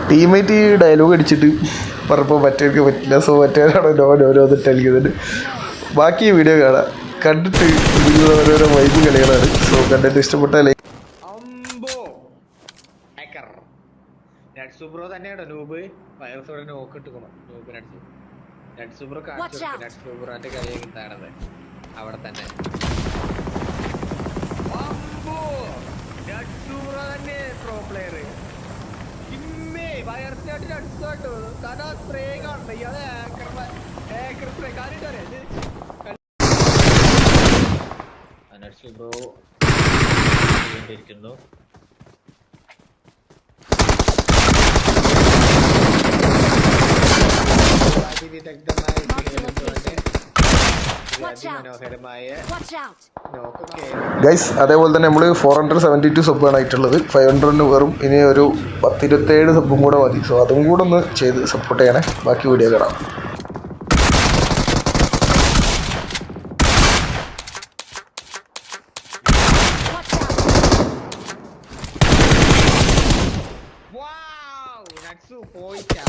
Teammate dialogue അടിച്ചിട്ട് പറഞ്ഞപ്പോൾ മറ്റേക്ക് പറ്റില്ല. സോ മറ്റേതാണ് ഓരോന്ന് ടെലിക്കുന്നുണ്ട്. ബാക്കി വീഡിയോ കാണാം. കണ്ടിട്ട് ഓരോരോ വൈബ് കളികളാണ്. സോ കണ്ടിട്ട് ഇഷ്ടപ്പെട്ട നട്സുബ്രോ തന്നെയാണോ നൂബ്? വൈറസോടെ നോക്കിട്ടുക്കണം നൂബ് നട്സുബ്രോ കാണിച്ചു. നട്സുബ്രോന്റെ കളിയൊക്കെ എന്താണത് അവിടെ തന്നെ. നട്സുബ്രോ തന്നെ പ്രോ പ്ലെയർ. വൈറസിനായിട്ട് നട്സാട്ടോ കാരണം സ്പ്രേ കാണണ്ട. ഇയാളെ ഏക്കർ സ്പ്രേ കാണിട്ടറിയാം. നട്സുബ്രോ ഇരിക്കുന്നു. ഗൈസ് അതേപോലെ തന്നെ നമ്മൾ 472 സബ്ബാണ് ആയിട്ടുള്ളത്. 500 വെറും ഇനി ഒരു 10-27 സബ്ബും കൂടെ മതി. സോ അതും കൂടെ ഒന്ന് ചെയ്ത് സപ്പോർട്ട് ചെയ്യണേ. ബാക്കി വീഡിയോ കാണാം. പോയിട്ടാ